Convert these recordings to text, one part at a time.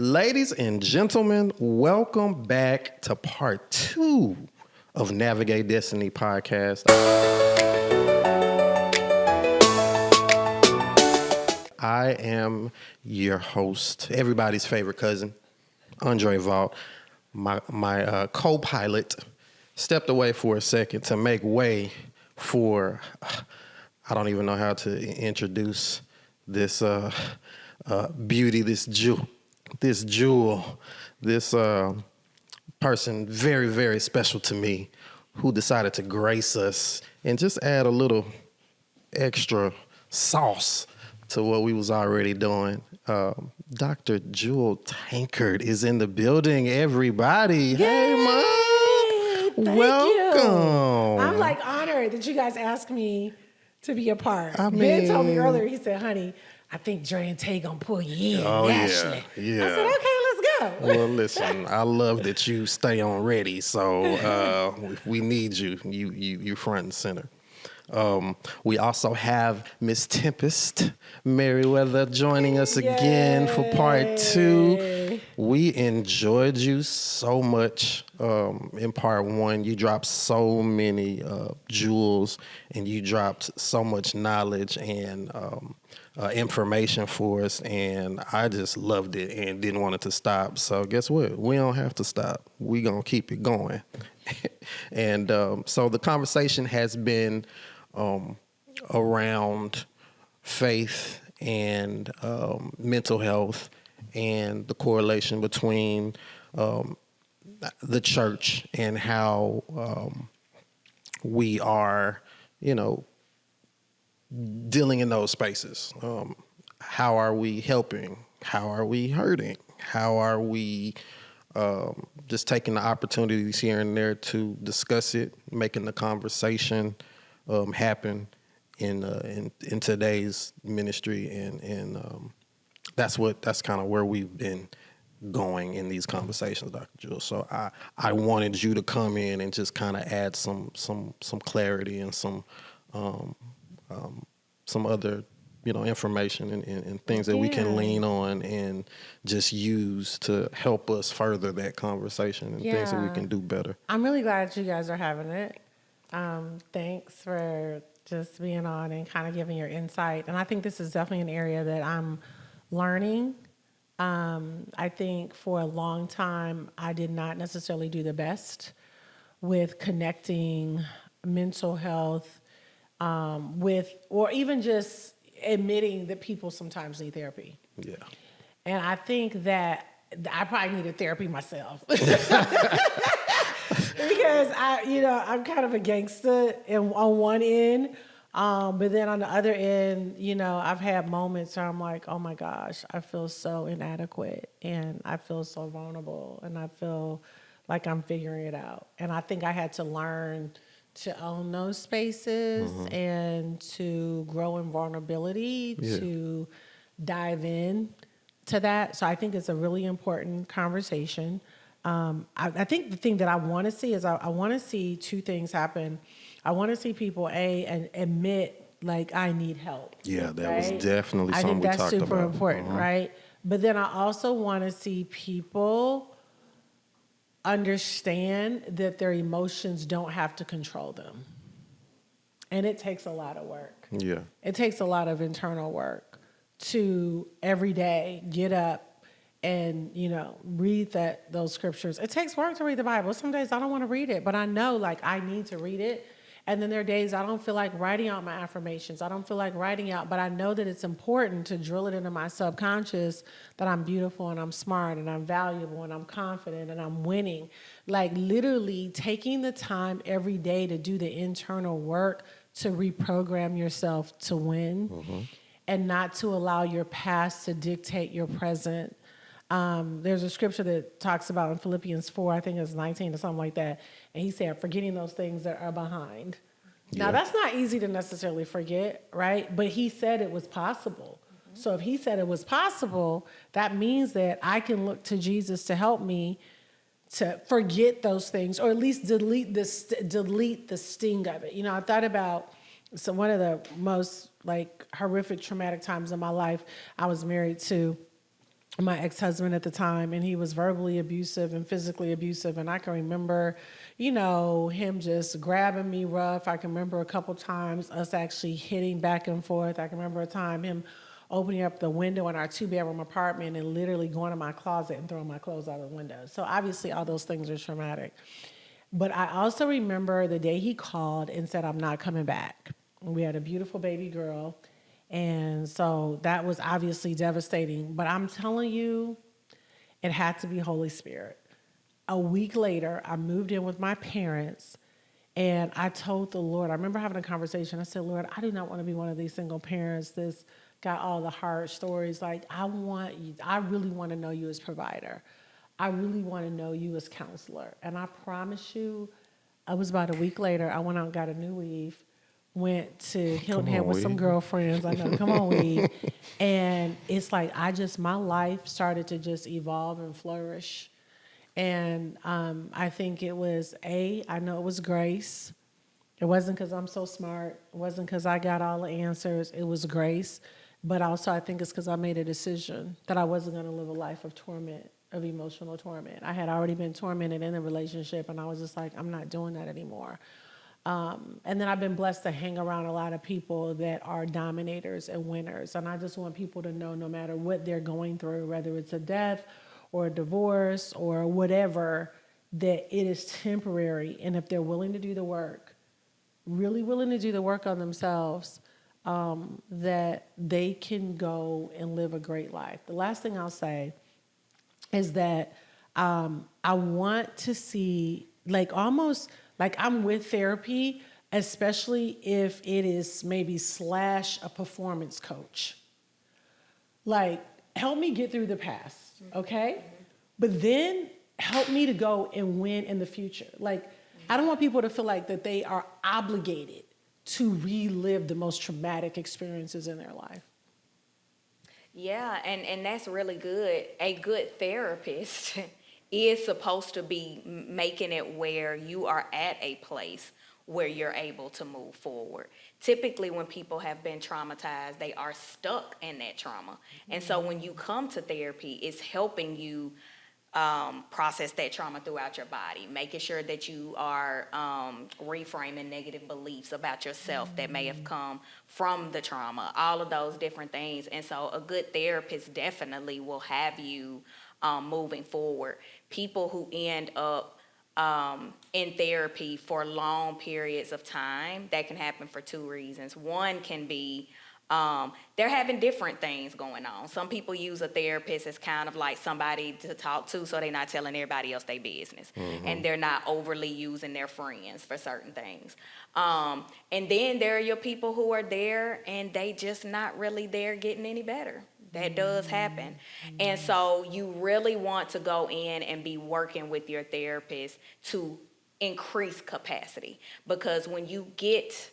Ladies and gentlemen, welcome back to part 2 of Navigate Destiny podcast. I am your host, everybody's favorite cousin, Andre Vault. My co-pilot stepped away for a second to make way for, I don't even know how to introduce this beauty, this jewel, this person very, very special to me, who decided to grace us and just add a little extra sauce to what we was already doing. Dr. Jewel Tankard is in the building, everybody. Yay! Hey, Mom. Thank Welcome. You. I'm like honored that you guys asked me to be a part. I Ben told me mean- earlier, he said, honey, I think Dre and Tay gonna pull you in Oh, nationally. yeah. I said, okay, let's go. Well, listen, I love that you stay on ready. So if we need you, you front and center. We also have Miss Tempest Merriweather joining us again for part 2. We enjoyed you so much in part 1. You dropped so many jewels, and you dropped so much knowledge and information for us, and I just loved it and didn't want it to stop. So guess what? We don't have to stop. We gonna keep it going. And so the conversation has been around faith and mental health and the correlation between the church and how we are, dealing in those spaces. How are we helping? How are we hurting? How are we just taking the opportunities here and there to discuss it, making the conversation happen in today's ministry, and that's kind of where we've been going in these conversations, Dr. Jewel. So I wanted you to come in and just kind of add some clarity and some other information and things that we can lean on and just use to help us further that conversation and things that we can do better. I'm really glad you guys are having it. Thanks for just being on and kind of giving your insight. And I think this is definitely an area that I'm learning. I think for a long time, I did not necessarily do the best with connecting mental health with, or even just admitting that people sometimes need therapy. Yeah. And I think that I probably needed therapy myself. Because I'm kind of a gangster on one end, but then on the other end, I've had moments where I'm like, oh my gosh, I feel so inadequate and I feel so vulnerable and I feel like I'm figuring it out. And I think I had to learn to own those spaces and to grow in vulnerability, to dive in to that. So I think it's a really important conversation. I think the thing that I want to see is I want to see two things happen. I want to see people, and admit, like, I need help. Yeah, that right? was definitely something we talked about. I think that's super important, right? But then I also want to see people understand that their emotions don't have to control them. And it takes a lot of work. Yeah. It takes a lot of internal work to every day get up and, read those scriptures. It takes work to read the Bible. Some days I don't want to read it, but I know, like, I need to read it. And then there are days I don't feel like writing out my affirmations. I don't feel like writing out, but I know that it's important to drill it into my subconscious that I'm beautiful and I'm smart and I'm valuable and I'm confident and I'm winning. Like, literally taking the time every day to do the internal work to reprogram yourself to win and not to allow your past to dictate your present. There's a scripture that talks about in Philippians 4, I think it's 19 or something like that. And he said, forgetting those things that are behind. Yeah. Now, that's not easy to necessarily forget, right? But he said it was possible. So if he said it was possible, that means that I can look to Jesus to help me to forget those things, or at least delete the sting of it. I thought about one of the most horrific traumatic times in my life. I was married to my ex-husband at the time, and he was verbally abusive and physically abusive. And I can remember, him just grabbing me rough. I can remember a couple times us actually hitting back and forth. I can remember a time him opening up the window in our 2-bedroom apartment and literally going to my closet and throwing my clothes out of the window. So obviously all those things are traumatic. But I also remember the day he called and said, "I'm not coming back." We had a beautiful baby girl. And so that was obviously devastating. But I'm telling you, it had to be Holy Spirit. A week later, I moved in with my parents, and I told the Lord, I remember having a conversation. I said, "Lord, I do not want to be one of these single parents that's got all the hard stories. Like, I really want to know you as provider. I really want to know you as counselor." And I promise you, it was about a week later, I went out and got a new weave, went to Hilton Head with some girlfriends. I know, come on, weave. And it's like my life started to just evolve and flourish. And I think it was I know it was grace. It wasn't because I'm so smart. It wasn't because I got all the answers. It was grace. But also I think it's because I made a decision that I wasn't going to live a life of torment, of emotional torment. I had already been tormented in a relationship, and I was just like, I'm not doing that anymore. And then I've been blessed to hang around a lot of people that are dominators and winners. And I just want people to know, no matter what they're going through, whether it's a death or a divorce or whatever, that it is temporary. And if they're willing to do the work, really willing to do the work on themselves, that they can go and live a great life. The last thing I'll say is that I want to see, almost like I'm with therapy, especially if it is maybe / a performance coach. Like, help me get through the past, okay? But then help me to go and win in the future. Like, I don't want people to feel like that they are obligated to relive the most traumatic experiences in their life. Yeah, and that's really good. A good therapist is supposed to be making it where you are at a place where you're able to move forward. Typically, when people have been traumatized, they are stuck in that trauma. And so when you come to therapy, it's helping you process that trauma throughout your body, making sure that you are reframing negative beliefs about yourself that may have come from the trauma, all of those different things. And so a good therapist definitely will have you moving forward. People who end up in therapy for long periods of time, that can happen for 2 reasons. One can be they're having different things going on. Some people use a therapist as kind of like somebody to talk to, so they're not telling everybody else their business. And they're not overly using their friends for certain things. And then there are your people who are there and they just not really there getting any better. That does happen. And so you really want to go in and be working with your therapist to increase capacity. Because when you get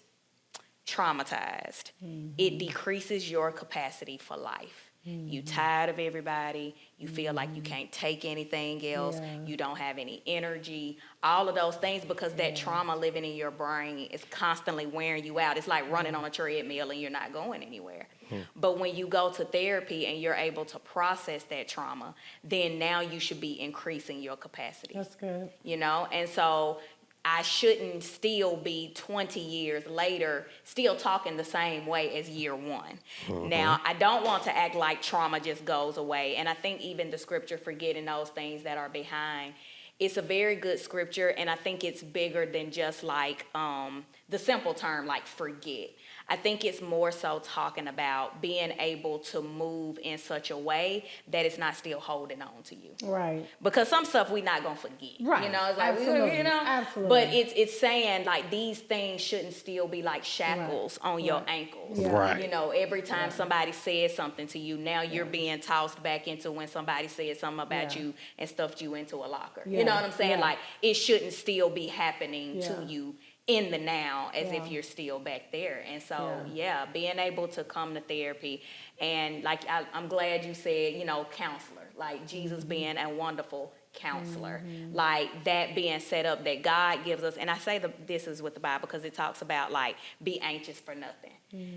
traumatized, it decreases your capacity for life. You tired of everybody. You feel like you can't take anything else. You don't have any energy. All of those things, because that trauma living in your brain is constantly wearing you out. It's like running on a treadmill and you're not going anywhere. But when you go to therapy and you're able to process that trauma, then now you should be increasing your capacity. That's good. And so I shouldn't still be 20 years later still talking the same way as year one. Now, I don't want to act like trauma just goes away. And I think even the scripture, forgetting those things that are behind, it's a very good scripture. And I think it's bigger than just like the simple term like forget. I think it's more so talking about being able to move in such a way that it's not still holding on to you. Right. Because some stuff we're not going to forget. Right. It's like, Absolutely. Absolutely. But it's saying like these things shouldn't still be like shackles on your ankles. Yeah. Right. Every time somebody says something to you, now you're being tossed back into when somebody said something about you and stuffed you into a locker. Yeah. You know what I'm saying? Yeah. Like it shouldn't still be happening to you in the now as if you're still back there. And so, being able to come to therapy and like, I'm glad you said, counselor, like Jesus being a wonderful counselor. Like that being set up that God gives us. And I say this is with the Bible because it talks about like be anxious for nothing.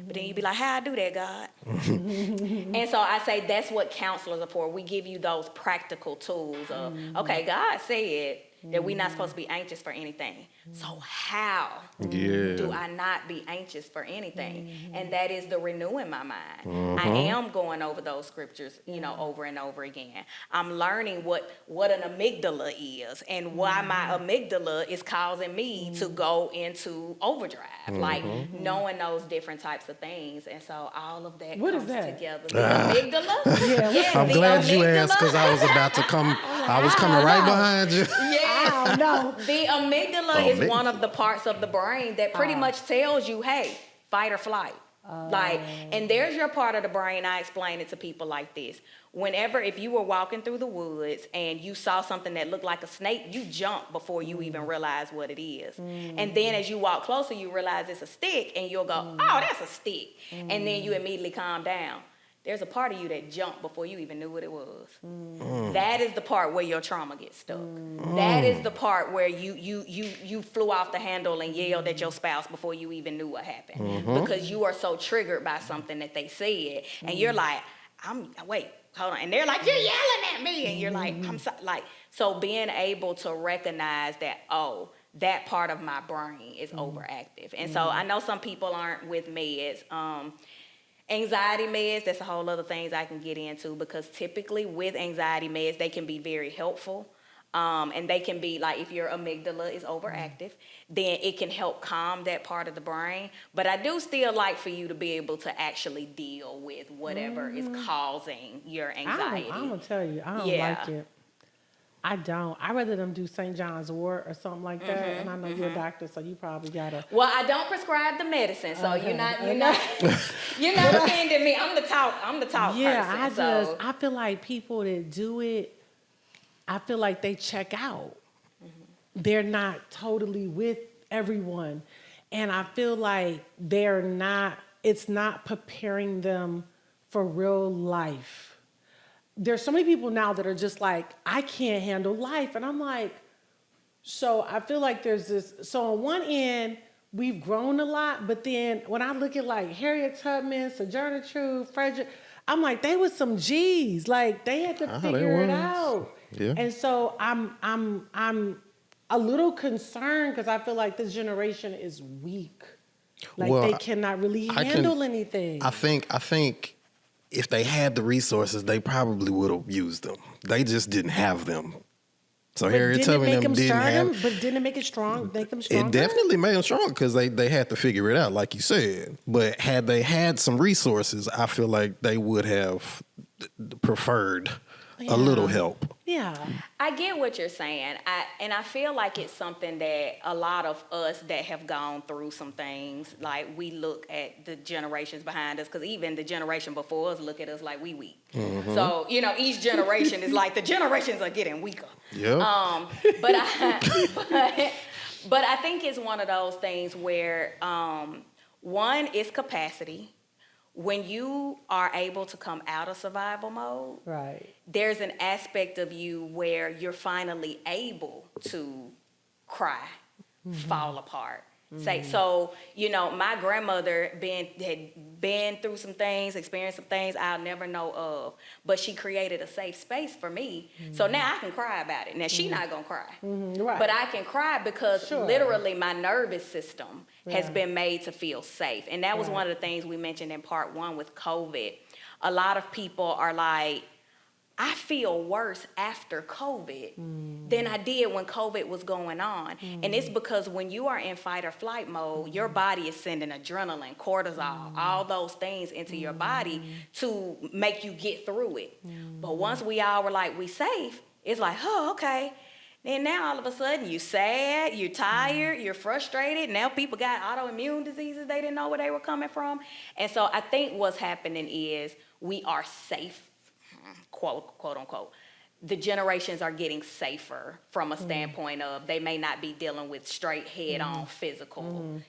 But then you be like, how I do that, God? And so I say that's what counselors are for. We give you those practical tools of, okay, God said that we're not supposed to be anxious for anything. So how do I not be anxious for anything? And that is the renewing my mind. I am going over those scriptures, you know, over and over again. I'm learning what an amygdala is and why my amygdala is causing me to go into overdrive. Like knowing those different types of things. And so all of that What is comes that? together. The amygdala? Yeah, I'm the glad you amygdala. asked because I was about to come. I was coming right behind you. Yeah. I don't know. The amygdala is one of the parts of the brain that pretty much tells you, hey, fight or flight. Like, and there's your part of the brain. I explain it to people like this. Whenever, if you were walking through the woods and you saw something that looked like a snake, you jump before you even realize what it is. And then as you walk closer, you realize it's a stick and you'll go, oh, that's a stick. And then you immediately calm down. There's a part of you that jumped before you even knew what it was. That is the part where your trauma gets stuck. That is the part where you flew off the handle and yelled at your spouse before you even knew what happened. Because you are so triggered by something that they said. And you're like, wait, hold on. And they're like, you're yelling at me. And you're like, so being able to recognize that, oh, that part of my brain is overactive. And so I know some people aren't with meds. Anxiety meds, that's a whole other things I can get into because typically with anxiety meds, they can be very helpful. And they can be like if your amygdala is overactive, then it can help calm that part of the brain. But I do still like for you to be able to actually deal with whatever is causing your anxiety. I'm going to tell you, I don't like it. I don't. I'd rather them do St. John's wort or something like that. And I know you're a doctor, so you probably got to. Well, I don't prescribe the medicine, so you're not offending me. I'm the talk person. Yeah, I feel like people that do it, I feel like they check out. They're not totally with everyone. And I feel like it's not preparing them for real life. There's so many people now that are just like, I can't handle life. And I'm like, so I feel like there's this, so on one end, we've grown a lot, but then when I look at like Harriet Tubman, Sojourner Truth, Frederick, I'm like, they was some G's. Like they had to figure it out. Yeah. And so I'm a little concerned because I feel like this generation is weak. Like they cannot really handle anything. I think if they had the resources, they probably would have used them. They just didn't have them. So Harriet Tubman them didn't have. But didn't it make it strong? Make them stronger? It definitely made them strong because they had to figure it out, like you said. But had they had some resources, I feel like they would have preferred a little help. Yeah. I get what you're saying. I feel like it's something that a lot of us that have gone through some things, like we look at the generations behind us, because even the generation before us look at us like we weak. So, each generation is like the generations are getting weaker. Yeah. But I think it's one of those things where one is capacity. When you are able to come out of survival mode, right, there's an aspect of you where you're finally able to cry, fall apart. So, my grandmother had been through some things, experienced some things I'll never know of, but she created a safe space for me. So now I can cry about it. Now she's not gonna cry, right, but I can cry because literally my nervous system has been made to feel safe. And that was one of the things we mentioned in part 1 with COVID. A lot of people are like, I feel worse after COVID than I did when COVID was going on. And it's because when you are in fight or flight mode, your body is sending adrenaline, cortisol, all those things into your body to make you get through it. But once we all were like, we safe, it's like, oh, okay. Then now all of a sudden you're sad, you're tired, you're frustrated. Now people got autoimmune diseases they didn't know where they were coming from. And so I think what's happening is we are safe. Quote unquote, the generations are getting safer from a standpoint of they may not be dealing with straight head-on physical,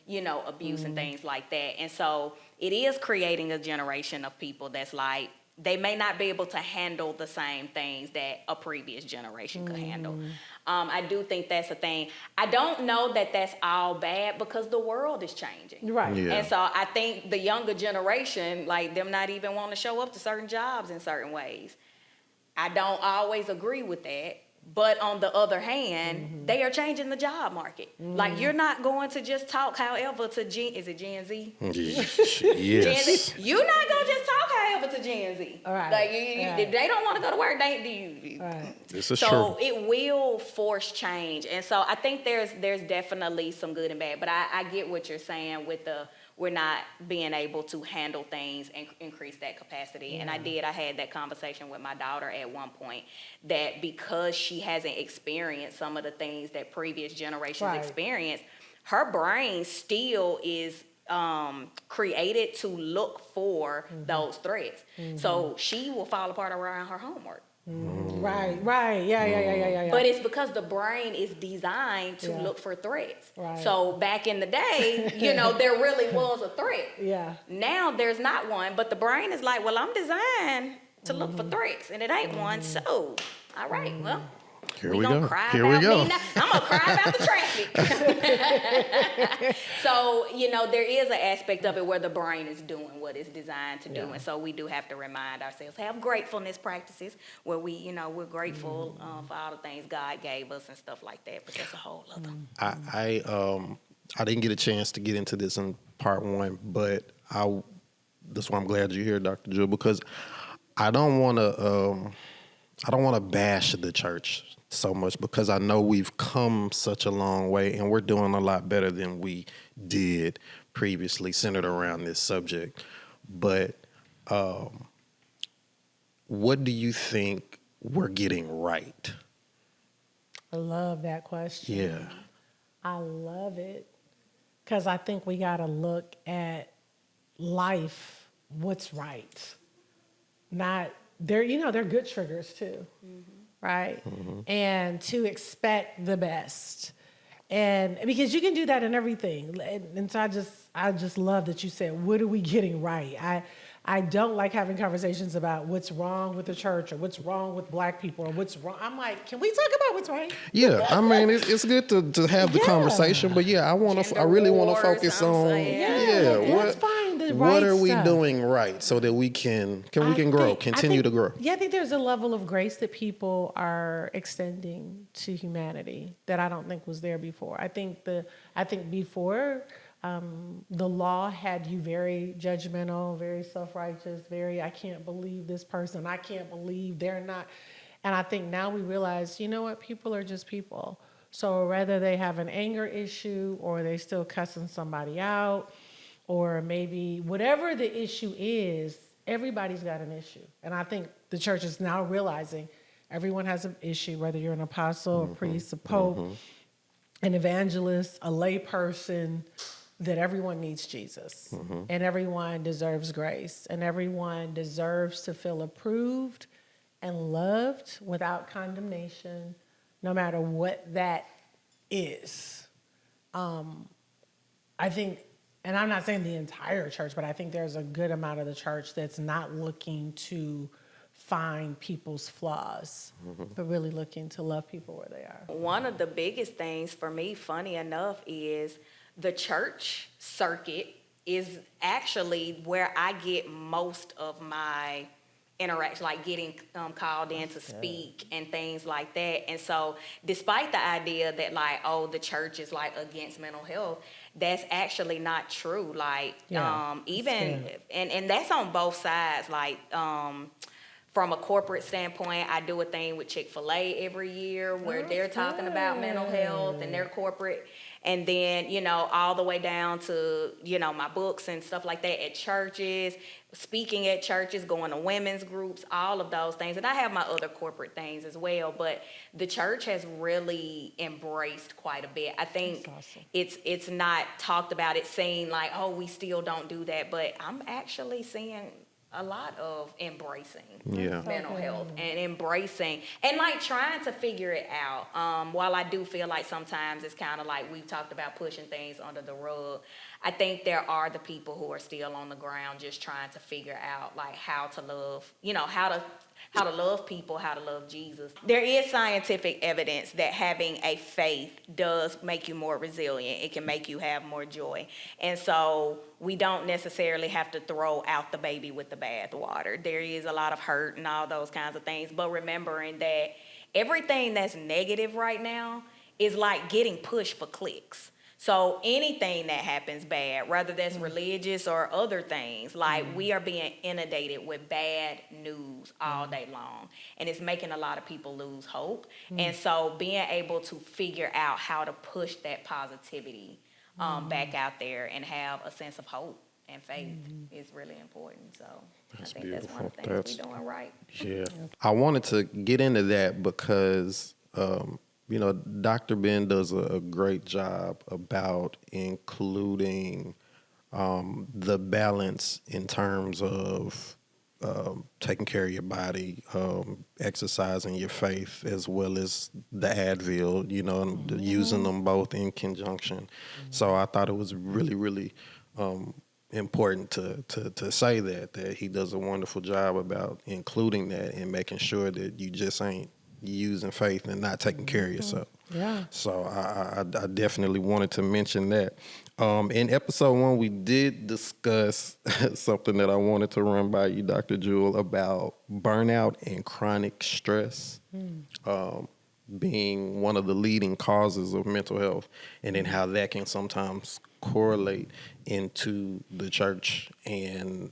abuse and things like that. And so it is creating a generation of people that's like, they may not be able to handle the same things that a previous generation could handle. I do think that's a thing. I don't know that that's all bad because the world is changing. Right. Yeah. And so I think the younger generation, like them not even want to show up to certain jobs in certain ways. I don't always agree with that. But on the other hand, they are changing the job market. Like you're not going to just talk however to is it Gen Z? Yes. Gen Z. You're not gonna just talk however to Gen Z. All right. Like if they don't want to go to work, they do. Right. This is So true. it will force change, and so I think there's definitely some good and bad. But I get what you're saying with we're not being able to handle things and increase that capacity. Yeah. And I had that conversation with my daughter at one point that because she hasn't experienced some of the things that previous generations experienced, her brain still is created to look for those threats. So she will fall apart around her homework. Right. Yeah. But it's because the brain is designed to look for threats. Right. So back in the day, there really was a threat. Yeah. Now there's not one, but the brain is like, well, I'm designed to look for threats, and it ain't one. So, all right, well, Here we we gonna go. cry Here about we go. me now. I'm gonna cry about the traffic. So, there is an aspect of it where the brain is doing what it's designed to do. And so we do have to remind ourselves, have gratefulness practices where we're grateful for all the things God gave us and stuff like that. But that's a whole other. I didn't get a chance to get into this in part one, but that's why I'm glad you're here, Dr. Jewel, because I don't want to bash the church so much because I know we've come such a long way and we're doing a lot better than we did previously centered around this subject. But what do you think we're getting right? I love that question. Yeah. I love it because I think we got to look at life, what's right. Not, they're good triggers too, right? And to expect the best. And because you can do that in everything. And so I just love that you said, what are we getting right? I don't like having conversations about what's wrong with the church or what's wrong with black people or what's wrong. I'm like, can we talk about what's right? Yeah, I mean, it's good to have the conversation, but yeah, I really want to focus on let's find the right what are we stuff. doing right so that we can grow, continue to grow. Yeah, I think there's a level of grace that people are extending to humanity that I don't think was there before. I think before the law had you very judgmental, very self-righteous, very, I can't believe this person, I can't believe they're not. And I think now we realize, you know what, people are just people. So whether they have an anger issue or they still cussing somebody out, or maybe whatever the issue is, everybody's got an issue. And I think the church is now realizing everyone has an issue, whether you're an apostle, a priest, a pope, an evangelist, a lay person, that everyone needs Jesus. And everyone deserves grace. And everyone deserves to feel approved and loved without condemnation, no matter what that is. I think, and I'm not saying the entire church, but I think there's a good amount of the church that's not looking to find people's flaws, but really looking to love people where they are. One of the biggest things for me, funny enough, is the church circuit is actually where I get most of my interaction, like getting called in to speak and things like that. And so despite the idea that like, oh, the church is like against mental health, that's actually not true. Like even, and that's on both sides. Like from a corporate standpoint, I do a thing with Chick-fil-A every year where they're talking about mental health and their corporate. And then, all the way down to, my books and stuff like that at churches, speaking at churches, going to women's groups, all of those things. And I have my other corporate things as well. But the church has really embraced quite a bit. I think it's not talked about. It's seen like, oh, we still don't do that. But I'm actually seeing a lot of embracing Yeah. mental health and embracing and like trying to figure it out. While I do feel like sometimes it's kind of like we've talked about pushing things under the rug, I think there are the people who are still on the ground just trying to figure out like how to love, how to love people, how to love Jesus. There is scientific evidence that having a faith does make you more resilient. It can make you have more joy. And so we don't necessarily have to throw out the baby with the bathwater. There is a lot of hurt and all those kinds of things, but remembering that everything that's negative right now is like getting pushed for clicks. So anything that happens bad, whether that's religious or other things, like we are being inundated with bad news all day long. And it's making a lot of people lose hope. And so being able to figure out how to push that positivity back out there and have a sense of hope and faith is really important. So That's I think that's one of the beautiful. things we're doing right. Yeah. I wanted to get into that because, Dr. Ben does a great job about including the balance in terms of taking care of your body, exercising your faith, as well as the Advil, and using them both in conjunction. So I thought it was really, really important to say that he does a wonderful job about including that and making sure that you just ain't using faith and not taking care of yourself. Yeah. So I definitely wanted to mention that. In episode 1, we did discuss something that I wanted to run by you, Dr. Jewel, about burnout and chronic stress being one of the leading causes of mental health, and then how that can sometimes correlate into the church and,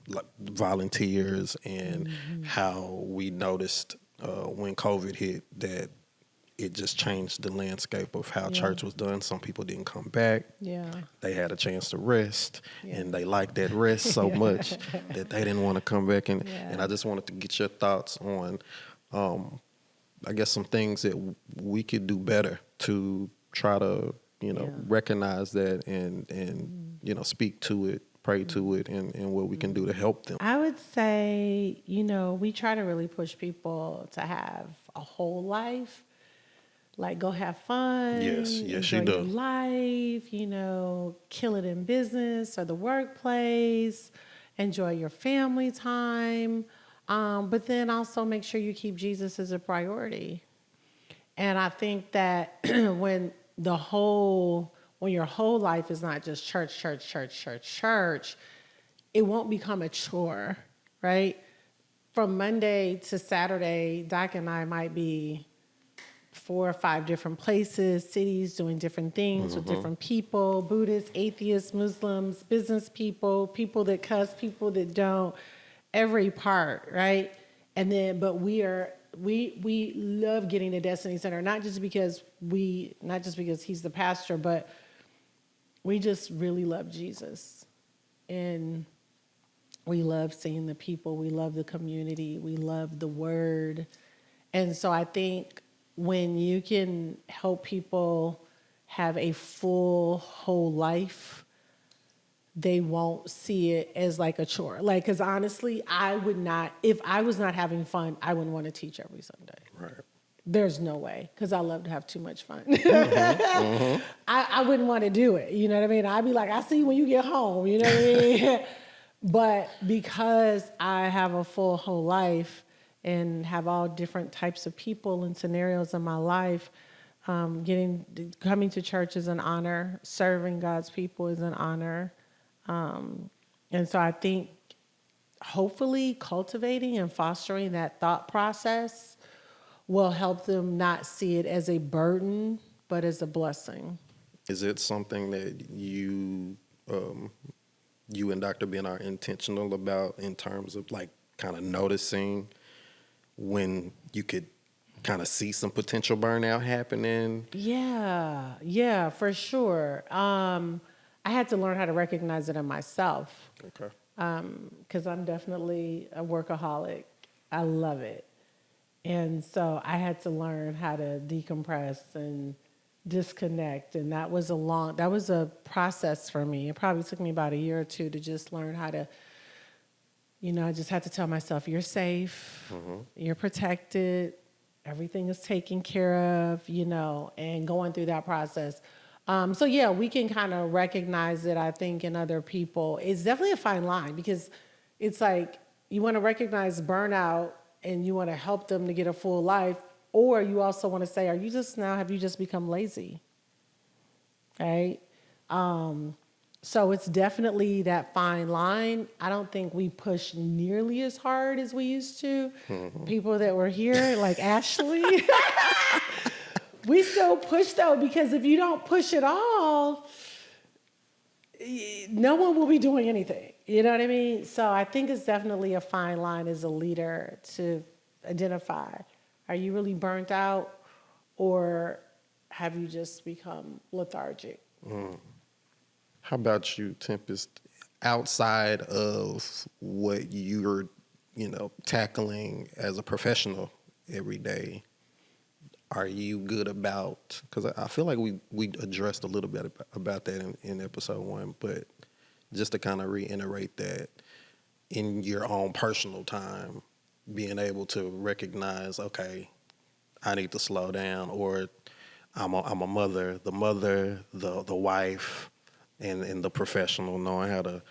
like volunteers, and how we noticed when COVID hit that it just changed the landscape of how church was done. Some people didn't come back. Yeah. They had a chance to rest, and they liked that rest so much that they didn't want to come back. And I just wanted to get your thoughts on, I guess, some things that we could do better to try to, recognize that and speak to it, pray to it, and what we can do to help them. I would say, we try to really push people to have a whole life. Like, go have fun. Yes, enjoy you do. your life, kill it in business or the workplace, enjoy your family time. But then also make sure you keep Jesus as a priority. And I think that when your whole life is not just church, it won't become a chore, right? From Monday to Saturday, Doc and I might be 4 or 5 different places, cities, doing different things with different people, Buddhists, atheists, Muslims, business people, people that cuss, people that don't, every part, right? And then, but we love getting to Destiny Center, not just because he's the pastor, but we just really love Jesus. And we love seeing the people, we love the community, we love the word. And so I think when you can help people have a full, whole life, they won't see it as like a chore. Like, because honestly, if I was not having fun, I wouldn't want to teach every Sunday. Right. There's no way, because I love to have too much fun. I wouldn't want to do it. You know what I mean? I'd be like, I see you when you get home. You know what I mean? But because I have a full, whole life, and have all different types of people and scenarios in my life, coming to church is an honor. Serving God's people is an honor. And so I think hopefully cultivating and fostering that thought process will help them not see it as a burden, but as a blessing. Is it something that you and Dr. Ben are intentional about in terms of like kind of noticing when you could kind of see some potential burnout happening? Yeah, for sure. I had to learn how to recognize it in myself. Okay. Because I'm definitely a workaholic. I love it. And so I had to learn how to decompress and disconnect. And that was a process for me. It probably took me about a year or two to just learn how to I just had to tell myself, you're safe, you're protected, everything is taken care of, and going through that process. So yeah, we can kind of recognize it, I think, in other people. It's definitely a fine line because it's like you want to recognize burnout and you want to help them to get a full life, or you also want to say, have you just become lazy? Right? So it's definitely that fine line. I don't think we push nearly as hard as we used to. People that were here, like Ashley, we still push though, because if you don't push at all, no one will be doing anything. You know what I mean? So I think it's definitely a fine line as a leader to identify, are you really burnt out or have you just become lethargic? How about you, Tempest? Outside of what you're, tackling as a professional every day, are you good about? Because I feel like we addressed a little bit about that in episode 1, but just to kind of reiterate that in your own personal time, being able to recognize, okay, I need to slow down, or I'm a mother, the wife, and the professional, knowing how to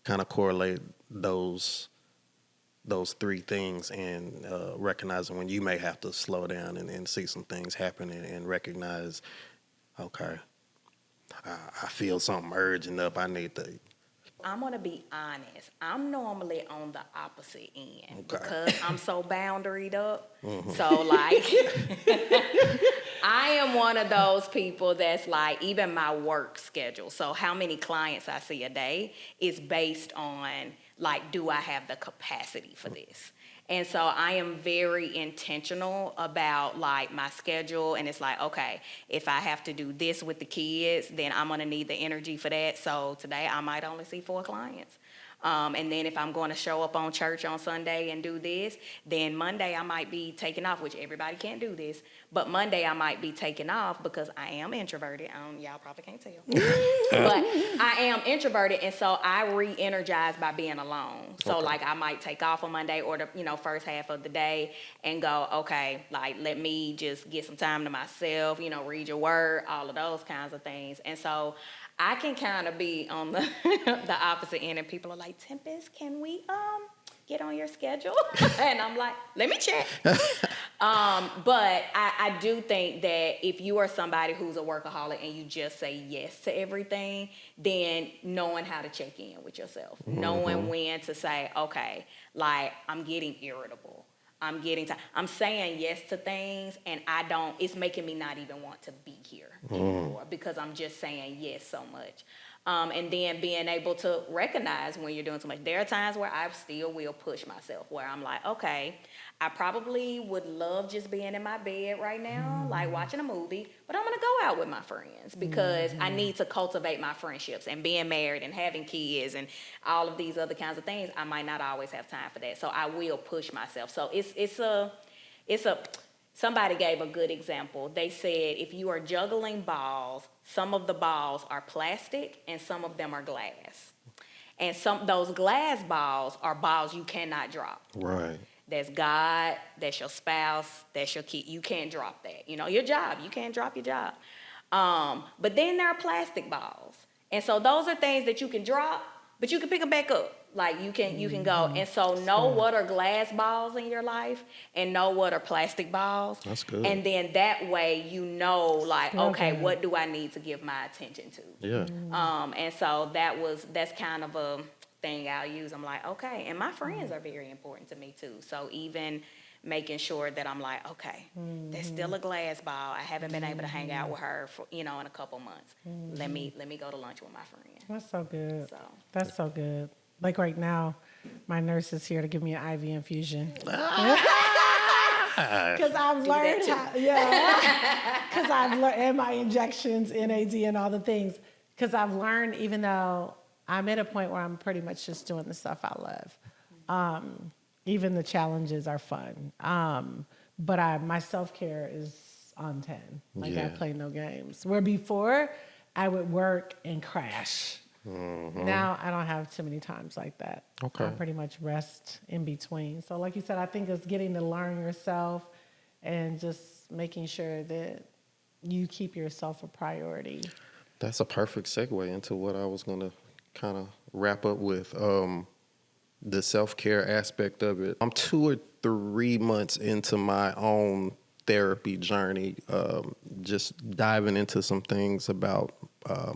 kind of correlate those 3 things and recognizing when you may have to slow down and see some things happen and recognize, okay, I feel something urging up. I need to. I'm going to be honest. I'm normally on the opposite end Okay. because I'm so boundaried up. So, like, I am one of those people that's like, even my work schedule. So how many clients I see a day is based on, like, do I have the capacity for this? And so I am very intentional about, like, my schedule. And it's like, okay, if I have to do this with the kids, then I'm going to need the energy for that. So today I might only see 4 clients. And then if I'm going to show up on church on Sunday and do this, then Monday I might be taking off, which everybody can't do this. But Monday I might be taking off because I am introverted. Y'all probably can't tell. But I am introverted, and so I re-energize by being alone. So like I might take off on Monday or the first half of the day and go, okay, like let me just get some time to myself, read your word, all of those kinds of things. And so I can kind of be on the the opposite end, and people are like, Tempest, can we get on your schedule? And I'm like, let me check. But I do think that if you are somebody who's a workaholic and you just say yes to everything, then knowing how to check in with yourself, knowing when to say, okay, like I'm getting irritable. I'm saying yes to things, and it's making me not even want to be here anymore because I'm just saying yes so much. And then being able to recognize when you're doing too much. There are times where I still will push myself, where I'm like, okay, I probably would love just being in my bed right now, like watching a movie, but I'm going to go out with my friends because I need to cultivate my friendships, and being married and having kids and all of these other kinds of things, I might not always have time for that. So I will push myself. So somebody gave a good example. They said if you are juggling balls, some of the balls are plastic and some of them are glass. And those glass balls are balls you cannot drop. Right. That's God, that's your spouse, that's your kid. You can't drop that. Your job, you can't drop your job. But then there are plastic balls. And so those are things that you can drop, but you can pick them back up. Like you can go. And so know what are glass balls in your life and know what are plastic balls. That's good. And then that way like, okay, what do I need to give my attention to? Yeah. And so that's kind of a thing I'll use. I'm like, okay, and my friends are very important to me too. So even making sure that I'm like, okay, there's still a glass ball. I haven't been able to hang out with her for in a couple months. Let me go to lunch with my friend. That's so good. So That's so good. Like right now, my nurse is here to give me an IV infusion. Because I've learned because I've learned, and my injections, NAD, and all the things. Because I've learned, even though I'm at a point where I'm pretty much just doing the stuff I love. Even the challenges are fun. But my self-care is on 10. Like I play no games. Where before, I would work and crash. Now I don't have too many times like that. Okay. I pretty much rest in between. So like you said, I think it's getting to learn yourself and just making sure that you keep yourself a priority. That's a perfect segue into what I was going to kind of wrap up with. The self-care aspect of it. I'm 2 or 3 months into my own therapy journey, just diving into some things about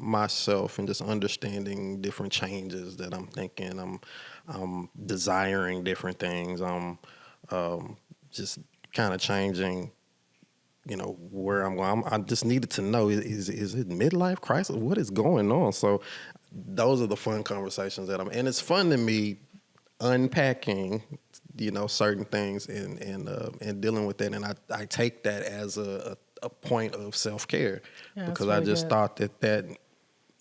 myself and just understanding different changes that I'm thinking. I'm desiring different things. I'm just kind of changing, where I'm going. I just needed to know, is it midlife crisis? What is going on? So those are the fun conversations and it's fun to me unpacking, certain things and dealing with that. And I take that as a point of self-care, Yeah, because that's I really just good. thought that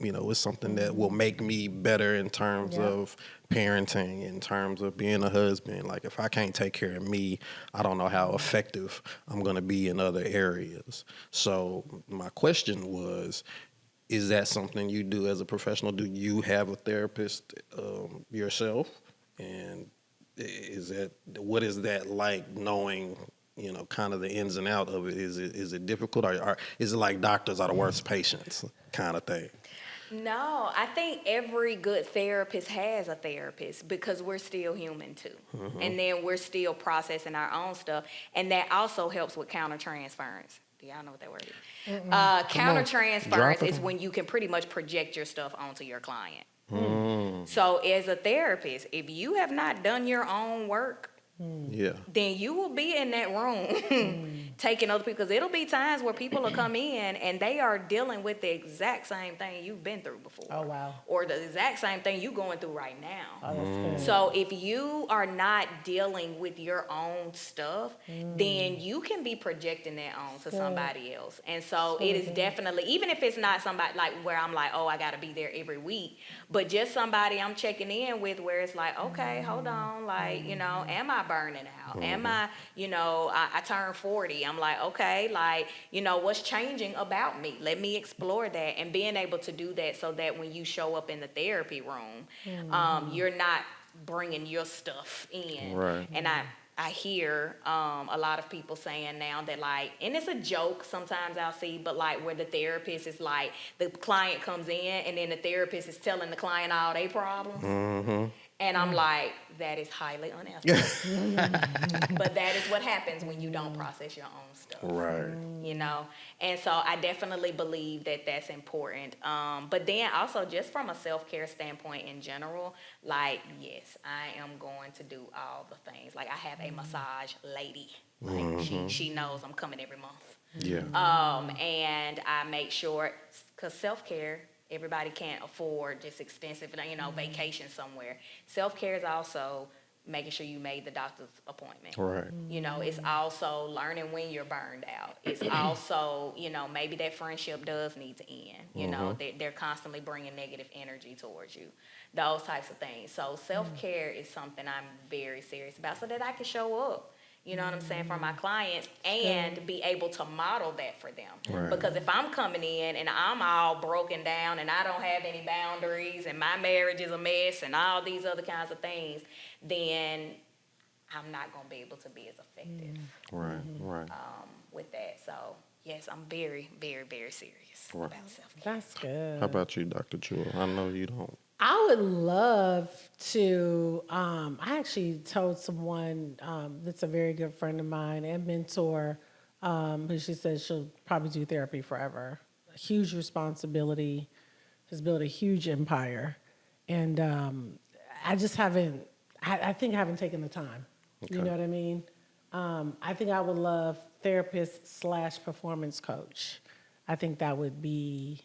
is something that will make me better in terms of parenting, in terms of being a husband. Like, if I can't take care of me, I don't know how effective I'm going to be in other areas. So my question was, is that something you do as a professional? Do you have a therapist yourself? And what is that like, knowing, kind of the ins and out of it? Is it difficult, or is it like doctors are the worst patients kind of thing? No, I think every good therapist has a therapist, because we're still human too. And then we're still processing our own stuff. And that also helps with countertransference. Do y'all know what that word is? Drop Countertransference it. is when you can pretty much project your stuff onto your client. So as a therapist, if you have not done your own work, Yeah. then you will be in that room taking other people, because it'll be times where people will come in and they are dealing with the exact same thing you've been through before. Oh, wow. Or the exact same thing you're going through right now. Oh, that's good. So if you are not dealing with your own stuff, then you can be projecting that on to somebody else. And so it is definitely, even if it's not somebody like where I'm like, oh, I got to be there every week, but just somebody I'm checking in with where it's like, okay, hold on, like, am I burning out? Am I, I turned 40. I'm like, okay, like, what's changing about me? Let me explore that, and being able to do that so that when you show up in the therapy room, you're not bringing your stuff in. Right. And I hear a lot of people saying now that, like, and it's a joke sometimes I'll see, but like where the therapist is like, the client comes in and then the therapist is telling the client all their problems. And I'm like, that is highly unethical. But that is what happens when you don't process your own stuff. Right. And so I definitely believe that that's important. But then also, just from a self-care standpoint in general, like, yes, I am going to do all the things. Like, I have a massage lady. Like, she knows I'm coming every month. Yeah. And I make sure, because self-care, everybody can't afford just expensive, vacation somewhere. Self-care is also making sure you made the doctor's appointment. Right. It's also learning when you're burned out. It's also, maybe that friendship does need to end. They're constantly bringing negative energy towards you. Those types of things. So self-care is something I'm very serious about, so that I can show up, what I'm saying, for my clients, and be able to model that for them. Right. Because if I'm coming in and I'm all broken down and I don't have any boundaries and my marriage is a mess and all these other kinds of things, then I'm not going to be able to be as effective. Right. With that. So, yes, I'm very, very, very serious about self-care. That's good. How about you, Dr. Jewel? I know you don't. I would love to. I actually told someone that's a very good friend of mine and mentor, who she says she'll probably do therapy forever. A huge responsibility, has built a huge empire, and I just haven't. I think I haven't taken the time. Okay. You know what I mean? I think I would love therapist/performance coach. I think that would be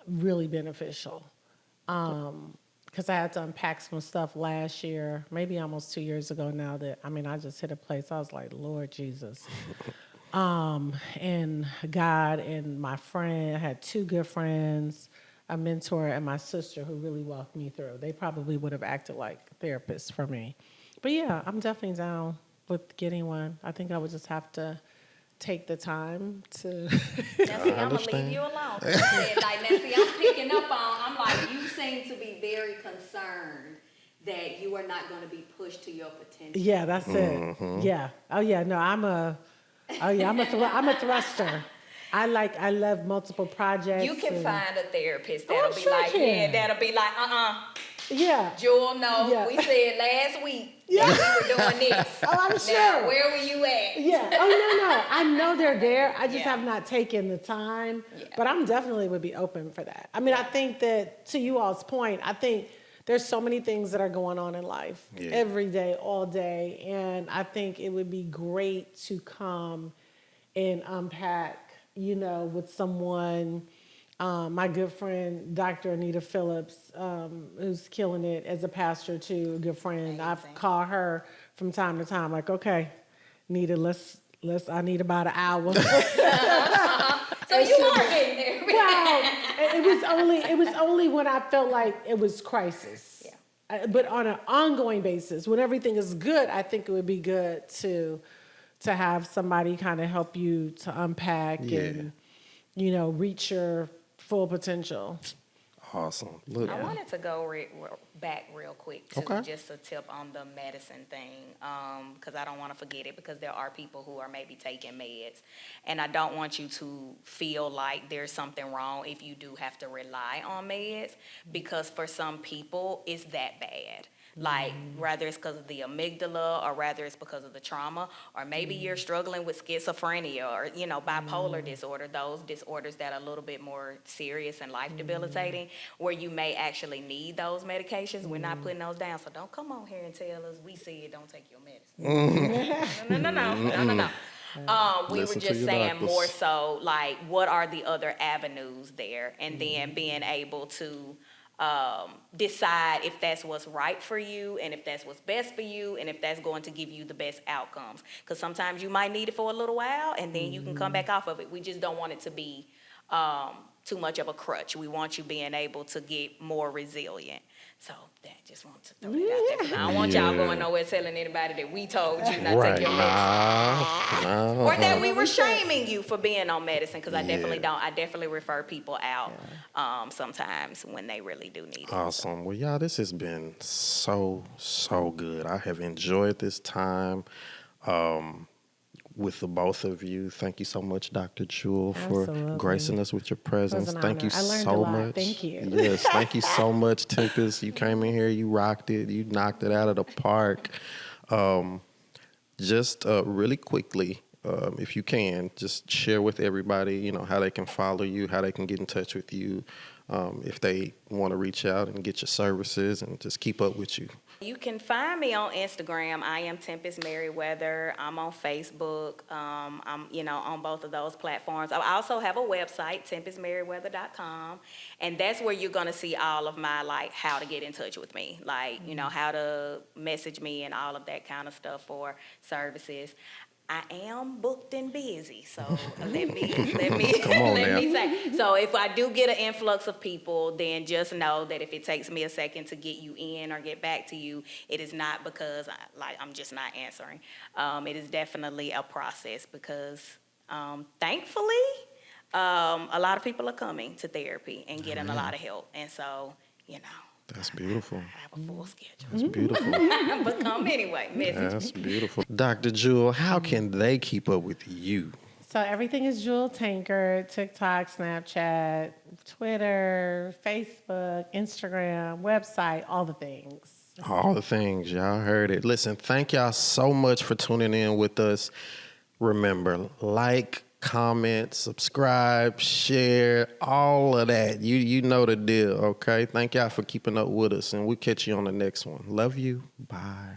really beneficial. Because I had to unpack some stuff last year, maybe almost 2 years ago now, that, I just hit a place, I was like, Lord Jesus. And God and my friend, I had 2 good friends, a mentor, and my sister, who really walked me through. They probably would have acted like therapists for me. But yeah, I'm definitely down with getting one. I think I would just have to take the time to. Now, see, I'm gonna understand. leave you alone. I said, like, now, see, I'm picking up on. I'm like, you seem to be very concerned that you are not going to be pushed to your potential. Yeah, that's it. Yeah. Oh yeah. No, I'm a thruster. I love multiple projects. You can and- find a therapist Oh, that'll I'm be sure I like, can. yeah, that'll be like, Yeah. Jewel, no, Yeah. we said last week Yeah. that we were doing this. Oh, I'm Now, sure. where were you at? Yeah. Oh no. I know they're there. I just Yeah. have not taken the time. Yeah. But I'm definitely would be open for that. I mean, I think that to you all's point, I think there's so many things that are going on in life every day, all day, and I think it would be great to come and unpack, with someone. My good friend, Dr. Anita Phillips, who's killing it as a pastor too, a good friend. I've called her from time to time, like, okay, Anita, I need about an hour. So you are getting there. Well, it was only when I felt like it was crisis. Yeah. But on an ongoing basis, when everything is good, I think it would be good to have somebody kind of help you to unpack and reach your full potential. Awesome. Look, I wanted to go back real quick to Okay. just a tip on the medicine thing, because I don't want to forget it, because there are people who are maybe taking meds, and I don't want you to feel like there's something wrong if you do have to rely on meds, because for some people it's that bad. Like, rather it's because of the amygdala, or rather it's because of the trauma, or maybe you're struggling with schizophrenia or, bipolar disorder, those disorders that are a little bit more serious and life debilitating, where you may actually need those medications. We're not putting those down, so don't come on here and tell us we said don't take your medicine. No. We Listen were to just your saying doctors. more so, like, what are the other avenues there, and then being able to decide if that's what's right for you, and if that's what's best for you, and if that's going to give you the best outcomes. Because sometimes you might need it for a little while, and then you can come back off of it. We just don't want it to be too much of a crutch. We want you being able to get more resilient. So just want to throw that out there. 'Cause I don't want y'all going nowhere telling anybody that we told you not to right. take your medicine. Nah. Or that we were shaming you for being on medicine, because I definitely Yeah. don't. I definitely refer people out sometimes when they really do need it. Awesome. Well, y'all, this has been so good. I have enjoyed this time with the both of you. Thank you so much, Dr. Jewel, for Absolutely. gracing us with your presence. an Thank you honor. I learned so a lot. much. Thank you. Yes, thank you so much, Tempest. You came in here, you rocked it, you knocked it out of the park. Just really quickly, if you can, just share with everybody, how they can follow you, how they can get in touch with you, if they want to reach out and get your services and just keep up with you. You can find me on Instagram. I am Tempest Merriweather. I'm on Facebook. I'm, on both of those platforms. I also have a website, tempestmerriweather.com, and that's where you're gonna see all of my, like, how to get in touch with me, like, how to message me and all of that kind of stuff for services. I am booked and busy, so let me Come on let now. me say. So if I do get an influx of people, then just know that if it takes me a second to get you in or get back to you, it is not because I'm just not answering. It is definitely a process, because thankfully a lot of people are coming to therapy and getting a lot of help, and so That's beautiful. I have a full schedule. That's beautiful. But come anyway, message. That's beautiful. Dr. Jewel, how can they keep up with you? So everything is Jewel Tankard, TikTok, Snapchat, Twitter, Facebook, Instagram, website, all the things. All the things, y'all heard it. Listen, thank y'all so much for tuning in with us. Remember, like, comment, subscribe, share, all of that. You know the deal, okay? Thank y'all for keeping up with us, and we'll catch you on the next one. Love you. Bye.